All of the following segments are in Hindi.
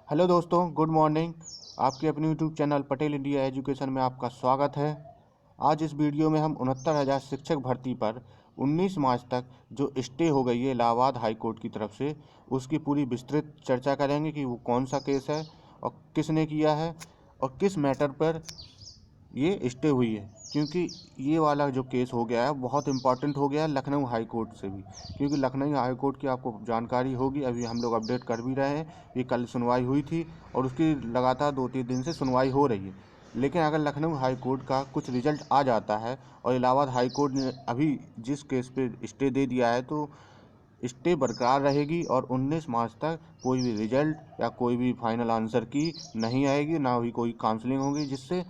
हेलो दोस्तों, गुड मॉर्निंग। आपके अपने YouTube channel Patel India education में आपका स्वागत है। आज इस वीडियो में हम 69,000 शिक्षक भर्ती पर 19 मार्च तक जो स्टे हो गई है इलाहाबाद हाई कोर्ट की तरफ से, उसकी पूरी विस्तृत चर्चा करेंगे कि वो कौन सा केस है और किसने किया है और किस मैटर पर ये स्टे हुई है। क्योंकि ये वाला जो केस हो गया है बहुत इम्पॉर्टेंट हो गया है लखनऊ हाई कोर्ट से भी, क्योंकि लखनऊ हाई कोर्ट की आपको जानकारी होगी, अभी हम लोग अपडेट कर भी रहे हैं। ये कल सुनवाई हुई थी और उसकी लगातार 2-3 दिन से सुनवाई हो रही है। लेकिन अगर लखनऊ हाई कोर्ट का कुछ रिजल्ट आ जाता है और इलाहाबाद हाई कोर्ट ने अभी जिस केस पे स्टे दे दिया है, तो स्टे बरकरार रहेगी और 19 मार्च तक कोई भी रिजल्ट या कोई भी फाइनल आंसर की नहीं आएगी, ना ही कोई काउंसलिंग होगी, जिससे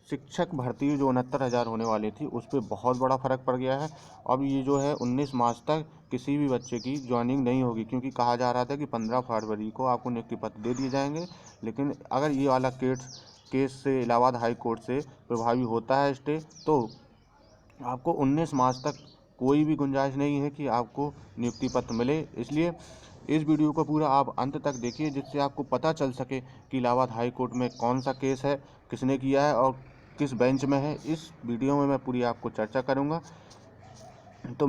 शिक्षक भर्ती जो 69,000 होने वाली थी उस पर बहुत बड़ा फ़र्क पड़ गया है। अब ये जो है 19 मार्च तक किसी भी बच्चे की ज्वाइनिंग नहीं होगी, क्योंकि कहा जा रहा था कि 15 फरवरी को आपको नियुक्ति पत्र दे दिए जाएंगे। लेकिन अगर ये वाला केस से इलाहाबाद हाई कोर्ट से प्रभावी होता है स्टे, तो आपको 19 मार्च तक कोई भी गुंजाइश नहीं है कि आपको नियुक्ति पत्र मिले। इसलिए इस वीडियो को पूरा आप अंत तक देखिए, जिससे आपको पता चल सके कि इलाहाबाद हाई कोर्ट में कौन सा केस है, किसने किया है और किस बेंच में है। इस वीडियो में मैं पूरी आपको चर्चा करूंगा। तो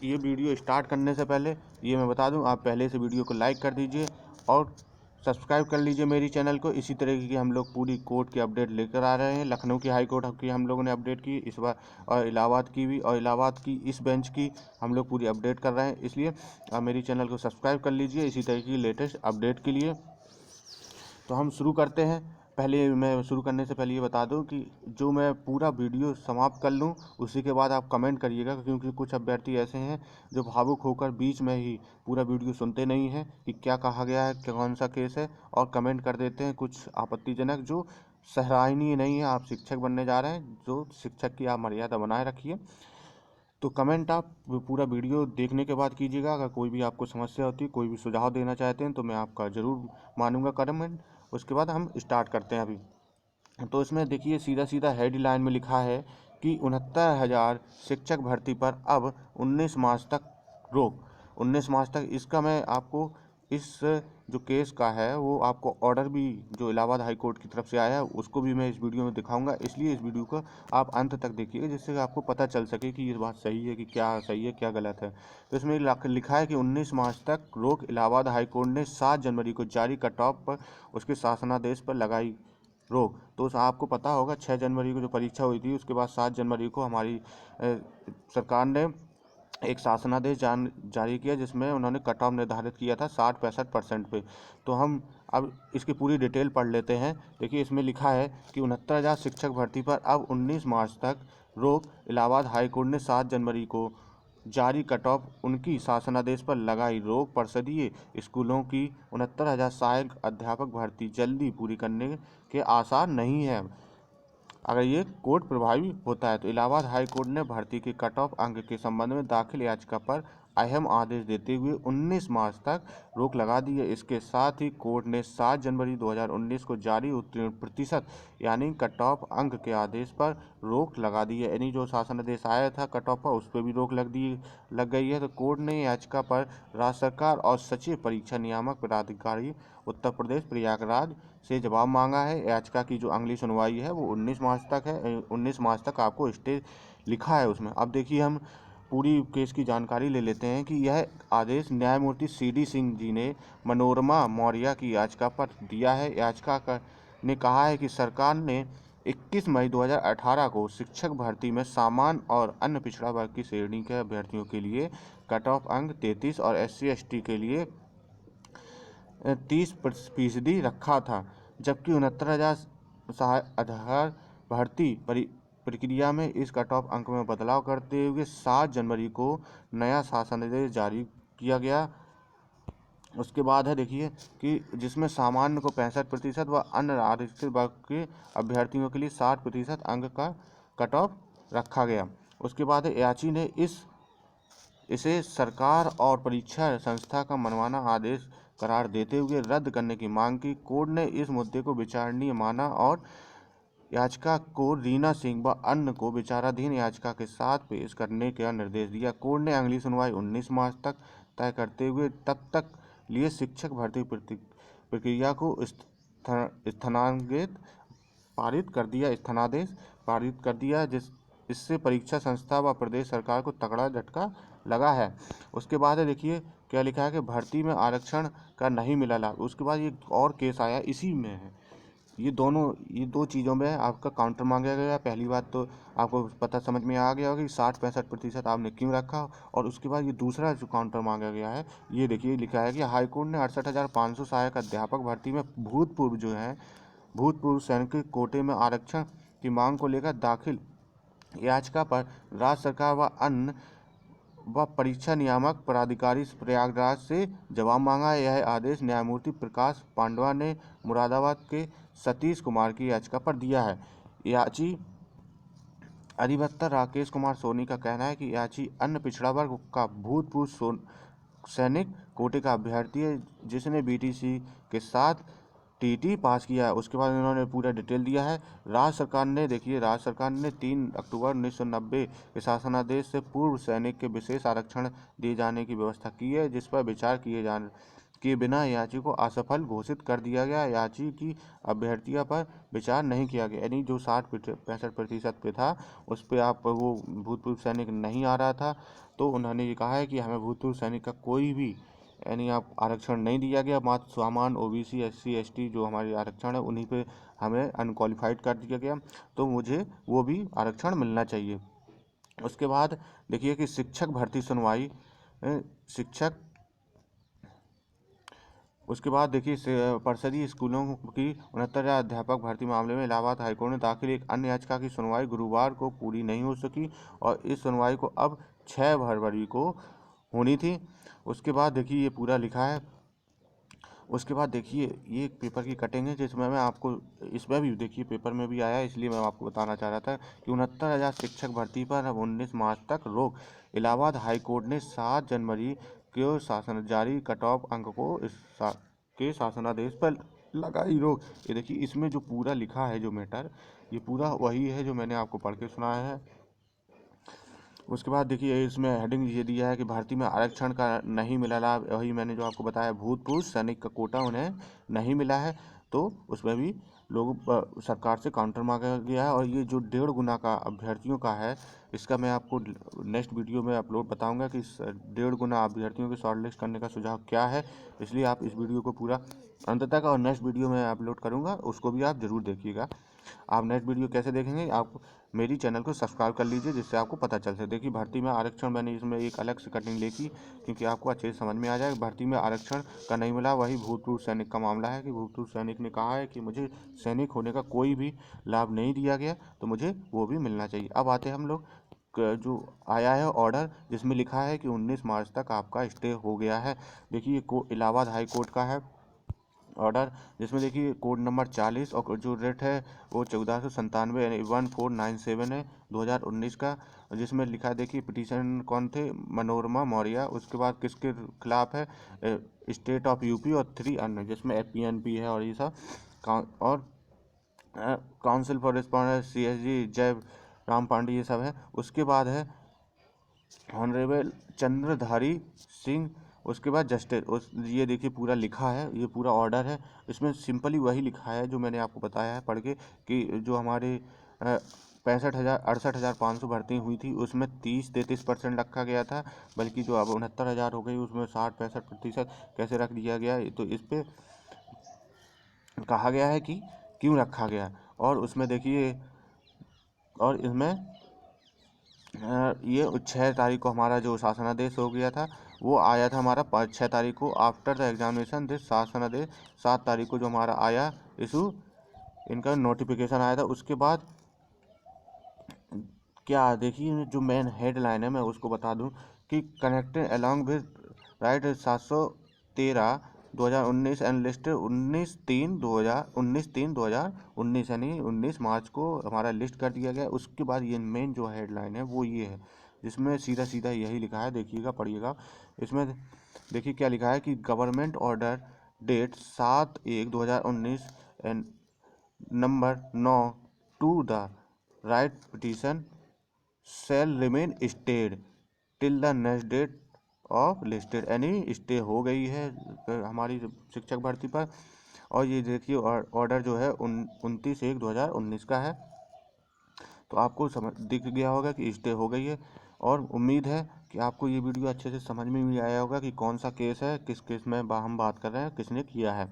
ये वीडियो स्टार्ट करने से पहले ये मैं बता दूं, आप पहले से वीडियो को लाइक कर दीजिए और सब्सक्राइब कर लीजिए मेरी चैनल को। इसी तरीके की हम लोग पूरी कोर्ट की अपडेट लेकर आ रहे हैं। लखनऊ की हाई कोर्ट की हम लोगों ने अपडेट की इस बार, और इलाहाबाद की भी, और इलाहाबाद की इस बेंच की हम लोग पूरी अपडेट कर रहे हैं। इसलिए आप मेरी चैनल को सब्सक्राइब कर लीजिए इसी तरीके की लेटेस्ट अपडेट के लिए। तो हम शुरू करते हैं। पहले मैं शुरू करने से पहले ये बता दूं कि जो मैं पूरा वीडियो समाप्त कर लूं उसी के बाद आप कमेंट करिएगा, क्योंकि कुछ अभ्यर्थी ऐसे हैं जो भावुक होकर बीच में ही पूरा वीडियो सुनते नहीं हैं कि क्या कहा गया है, कौन सा केस है, और कमेंट कर देते हैं कुछ आपत्तिजनक, जो सराहनीय नहीं है। आप शिक्षक बनने जा रहे हैं, जो शिक्षक की आप मर्यादा बनाए रखिए। तो कमेंट आप पूरा वीडियो देखने के बाद कीजिएगा। अगर कोई भी आपको समस्या होती है, कोई भी सुझाव देना चाहते हैं, तो मैं आपका ज़रूर मानूंगा कमेंट। उसके बाद हम स्टार्ट करते हैं अभी। तो इसमें देखिए, सीधा सीधा हेडलाइन में लिखा है कि 69,000 शिक्षक भर्ती पर अब 19 मार्च तक रोक। 19 मार्च तक, इसका मैं आपको इस जो केस का है वो आपको ऑर्डर भी जो इलाहाबाद हाई कोर्ट की तरफ से आया है उसको भी मैं इस वीडियो में दिखाऊंगा। इसलिए इस वीडियो को आप अंत तक देखिएगा, जिससे आपको पता चल सके कि ये बात सही है कि क्या सही है क्या गलत है। तो इसमें लिखा है कि 19 मार्च तक रोक, इलाहाबाद हाई कोर्ट ने 7 जनवरी को जारी कट ऑफ पर उसके शासनादेश पर लगाई रोक। तो आपको पता होगा 6 जनवरी को जो परीक्षा हुई थी, उसके बाद 7 जनवरी को हमारी सरकार ने एक शासनादेश जारी किया, जिसमें उन्होंने कट ऑफ निर्धारित किया था 60-65% पे। तो हम अब इसकी पूरी डिटेल पढ़ लेते हैं। देखिए, इसमें लिखा है कि 69,000 शिक्षक भर्ती पर अब 19 मार्च तक रोक, इलाहाबाद हाई कोर्ट ने 7 जनवरी को जारी कट ऑफ उनकी शासनादेश पर लगाई रोक। परिषदीय स्कूलों की 69,000 सहायक अध्यापक भर्ती जल्दी पूरी करने के आसार नहीं है अगर ये कोर्ट प्रभावी होता है। तो इलाहाबाद हाई कोर्ट ने भर्ती के कट ऑफ अंक के संबंध में दाखिल याचिका पर अहम आदेश देते हुए 19 मार्च तक रोक लगा दी है। इसके साथ ही कोर्ट ने 7 जनवरी 2019 को जारी उत्तीर्ण प्रतिशत यानी कट ऑफ अंक के आदेश पर रोक लगा दी है। यानी जो शासनादेश आया था कट ऑफ पर, उस पर भी रोक लग गई है। तो कोर्ट ने याचिका पर राज्य सरकार और सचिव परीक्षा नियामक पदाधिकारी उत्तर प्रदेश प्रयागराज से जवाब मांगा है। याचिका की जो अगली सुनवाई है वो 19 मार्च तक है। 19 मार्च तक आपको स्टे लिखा है उसमें। अब देखिए, हम पूरी केस की जानकारी ले लेते हैं कि यह आदेश न्यायमूर्ति CD सिंह जी ने मनोरमा मौर्य की याचिका पर दिया है। याचिका ने कहा है कि सरकार ने 21 मई 2018 को शिक्षक भर्ती में सामान्य और अन्य पिछड़ा वर्ग की श्रेणी के अभ्यर्थियों के लिए कट ऑफ अंक 33 और SC/ST के लिए 30% रखा था, जबकि 69,000 सहायक अध्यापक भर्ती प्रक्रिया में इस कट ऑफ अंक में बदलाव करते हुए 7 जनवरी को नया शासनादेश जारी किया गया। उसके बाद है, देखिए, कि जिसमें सामान्य को 65% व अन्य आरक्षित वर्ग के अभ्यर्थियों के लिए 60% अंक का कट ऑफ रखा गया। उसके बाद है, याची ने इसे सरकार और परीक्षा संस्था का मनमाना आदेश करार देते हुए रद्द करने की मांग की। कोर्ट ने इस मुद्दे को विचारणीय माना और याचिका को रीना सिंह व अन्य को विचाराधीन याचिका के साथ पेश करने का निर्देश दिया। कोर्ट ने अगली सुनवाई 19 मार्च तक तय करते हुए तब तक लिए शिक्षक भर्ती प्रक्रिया को स्थानादेश पारित कर दिया, इससे परीक्षा संस्था व प्रदेश सरकार को तगड़ा झटका लगा है। उसके बाद देखिए क्या लिखा है कि भर्ती में आरक्षण का नहीं मिला लाभ। उसके बाद ये और केस आया, इसी में है ये दो चीज़ों में आपका काउंटर मांगा गया। पहली बात तो आपको पता समझ में आ गया होगा कि 60-65% आपने क्यों रखा, और उसके बाद ये दूसरा जो काउंटर मांगा गया है, ये देखिए लिखा है कि हाईकोर्ट ने 68,500 सहायक अध्यापक भर्ती में भूतपूर्व सैनिक कोटे में आरक्षण की मांग को लेकर दाखिल याचिका पर राज्य सरकार व परीक्षा नियामक प्राधिकारी प्रयागराज से जवाब मांगा है। यह आदेश न्यायमूर्ति प्रकाश पांडवा ने मुरादाबाद के सतीश कुमार की याचिका पर दिया है। याची अधिवक्ता राकेश कुमार सोनी का कहना है कि याची अन्य पिछड़ा वर्ग का भूतपूर्व सैनिक कोटे का अभ्यर्थी है, जिसने बीटीसी के साथ टीटी पास किया है। उसके बाद इन्होंने पूरा डिटेल दिया है। राज्य सरकार ने 3 अक्टूबर 1990 के शासनादेश से पूर्व सैनिक के विशेष आरक्षण दिए जाने की व्यवस्था की है, जिस पर विचार किए बिना याची को असफल घोषित कर दिया गया। याची की अभ्यर्थियों पर विचार नहीं किया गया, यानी जो 60-65% पे था उस पर आप वो भूतपूर्व सैनिक नहीं आ रहा था, तो उन्होंने ये कहा है कि हमें भूतपूर्व सैनिक का कोई भी यानी आप आरक्षण नहीं दिया गया। मात्र सामान्य ओबीसी SC ST जो हमारे आरक्षण है उन्हीं पे हमें अनक्वालिफाइड कर दिया गया, तो मुझे वो भी आरक्षण मिलना चाहिए। उसके बाद देखिए कि शिक्षक भर्ती सुनवाई उसके बाद देखिए परिषदीय स्कूलों की 69,000 अध्यापक भर्ती मामले में इलाहाबाद हाईकोर्ट में दाखिल एक अन्य याचिका की सुनवाई गुरुवार को पूरी नहीं हो सकी, और इस सुनवाई को अब 6 फरवरी को होनी थी। उसके बाद देखिए ये पूरा लिखा है। उसके बाद देखिए ये एक पेपर की कटिंग है, जिसमें मैं आपको इसमें भी देखिए पेपर में भी आया, इसलिए मैं आपको बताना चाह रहा था कि 69,000 शिक्षक भर्ती पर अब 19 मार्च तक रोक। इलाहाबाद हाईकोर्ट ने 7 जनवरी को शासन जारी कट ऑफ अंक के शासनादेश पर लगाई रोक। ये देखिए इसमें जो पूरा लिखा है जो मैटर, ये पूरा वही है जो मैंने आपको पढ़ के सुनाया है। उसके बाद देखिए इसमें हेडिंग ये दिया है कि भर्ती में आरक्षण का नहीं मिला लाभ। वही मैंने जो आपको बताया, भूतपूर्व सैनिक का कोटा उन्हें नहीं मिला है, तो उसमें भी लोग सरकार से काउंटर मांगा गया है। और ये जो 1.5 गुना का अभ्यर्थियों का है, इसका मैं आपको नेक्स्ट वीडियो में अपलोड बताऊंगा कि 1.5 गुना अभ्यर्थियों की शॉर्ट लिस्ट करने का सुझाव क्या है। इसलिए आप इस वीडियो को पूरा अंत तक, और नेक्स्ट वीडियो में अपलोड करूँगा उसको भी आप ज़रूर देखिएगा। आप नेक्स्ट वीडियो कैसे देखेंगे, आप मेरी चैनल को सब्सक्राइब कर लीजिए, जिससे आपको पता चल सके। देखिए भर्ती में आरक्षण मैंने इसमें एक अलग से कटिंग लिखी क्योंकि आपको अच्छे से समझ में आ जाए। भर्ती में आरक्षण का नहीं मिला, वही भूतपूर्व सैनिक का मामला है कि भूतपूर्व सैनिक ने कहा है कि मुझे सैनिक होने का कोई भी लाभ नहीं दिया गया, तो मुझे वो भी मिलना चाहिए। अब आते हैं हम लोग जो आया है ऑर्डर, जिसमें लिखा है कि 19 मार्च तक आपका स्टे हो गया है। देखिए इलाहाबाद हाई कोर्ट का है ऑर्डर, जिसमें देखिए कोड नंबर 40 और जो रेट है वो 1497 यानी 1497 है 2019 का, जिसमें लिखा है देखिए पिटीशन कौन थे, मनोरमा मौर्य। उसके बाद किसके खिलाफ है, स्टेट ऑफ यूपी और 3 अन्य, जिसमें FPNP है और ये सब और काउंसिल फॉर रिस्पॉन्डेंस CSG जय राम पांडे ये सब है। उसके बाद है ऑनरेबल चंद्रधारी सिंह। उसके बाद जस्टिस ये देखिए पूरा लिखा है, ये पूरा ऑर्डर है। इसमें सिंपली वही लिखा है जो मैंने आपको बताया है पढ़ के, कि जो हमारे 68,500 भर्ती हुई थी उसमें 30-33% रखा गया था, बल्कि जो अब 69,000 हो गई उसमें 60-65% कैसे रख दिया गया, तो इस पर कहा गया है कि क्यों रखा गया। और उसमें देखिए और इसमें ये 6 तारीख को हमारा जो शासनादेश हो गया था वो आया था हमारा 6 तारीख को। आफ्टर द एग्जामिनेशन दिस शासनादेश 7 तारीख को जो हमारा आया इशू, इनका नोटिफिकेशन आया था। उसके बाद क्या देखिए जो मेन हेडलाइन है मैं उसको बता दूं कि connected along with right 713 2019 and list 19/3/2019 यानी 19 मार्च को हमारा लिस्ट कर दिया गया। उसके बाद ये मेन जो हेडलाइन है वो ये है, जिसमें सीधा सीधा यही लिखा है, देखिएगा पढ़िएगा। इसमें देखिए क्या लिखा है कि government order date 7/1/2019 and number 9 to the right petition shall remain stayed till the next date of listed, यानी स्टे हो गई है हमारी शिक्षक भर्ती पर। और ये देखिए ऑर्डर जो है 29/1/2019 का है। तो आपको समझ दिख गया होगा कि स्टे हो गई है। और उम्मीद है कि आपको ये वीडियो अच्छे से समझ में भी आया होगा कि कौन सा केस है, किस केस में हम बात कर रहे हैं, किसने किया है।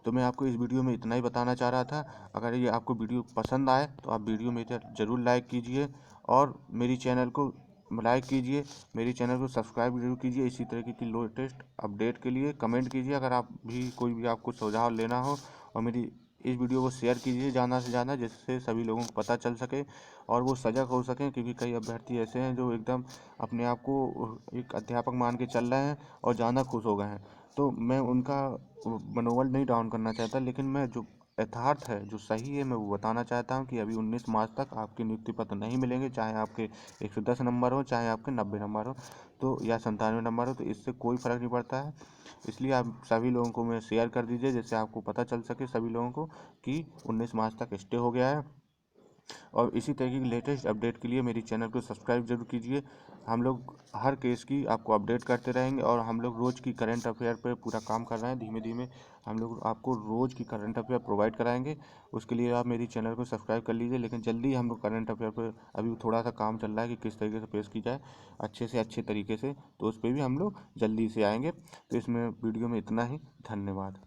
तो मैं आपको इस वीडियो में इतना ही बताना चाह रहा था। अगर ये आपको वीडियो पसंद आए तो आप वीडियो में ज़रूर लाइक कीजिए और मेरी चैनल को लाइक कीजिए, मेरी चैनल को सब्सक्राइब जरूर कीजिए। इसी तरीके की लेटेस्ट अपडेट के लिए कमेंट कीजिए अगर आप भी कोई भी आपको सुझाव लेना हो। और मेरी इस वीडियो को शेयर कीजिए ज़्यादा से ज़्यादा, जिससे सभी लोगों को पता चल सके और वो सजग हो सकें, क्योंकि कई अभ्यर्थी ऐसे हैं जो एकदम अपने आप को एक अध्यापक मान के चल रहे हैं और ज़्यादा खुश हो गए हैं। तो मैं उनका मनोबल नहीं डाउन करना चाहता, लेकिन मैं जो यथार्थ है, जो सही है, मैं वो बताना चाहता हूँ कि अभी 19 मार्च तक आपके नियुक्ति पत्र नहीं मिलेंगे, चाहे आपके 110 नंबर हो, चाहे आपके 90 नंबर हो, तो या 97 नंबर हो, तो इससे कोई फ़र्क नहीं पड़ता है। इसलिए आप सभी लोगों को मैं शेयर कर दीजिए, जिससे आपको पता चल सके सभी लोगों को कि 19 मार्च तक स्टे हो गया है। और इसी तरीके की लेटेस्ट अपडेट के लिए मेरी चैनल को सब्सक्राइब जरूर कीजिए। हम लोग हर केस की आपको अपडेट करते रहेंगे और हम लोग रोज़ की करंट अफेयर पे पूरा काम कर रहे हैं। धीमे धीमे हम लोग आपको रोज़ की करंट अफेयर प्रोवाइड कराएंगे। उसके लिए आप मेरी चैनल को सब्सक्राइब कर लीजिए। लेकिन जल्दी हम लोग करंट अफेयर पर अभी थोड़ा सा काम चल रहा है कि किस तरीके से पेश की जाए अच्छे से अच्छे तरीके से, तो उस पर भी हम लोग जल्दी से आएंगे। तो इसमें वीडियो में इतना ही। धन्यवाद।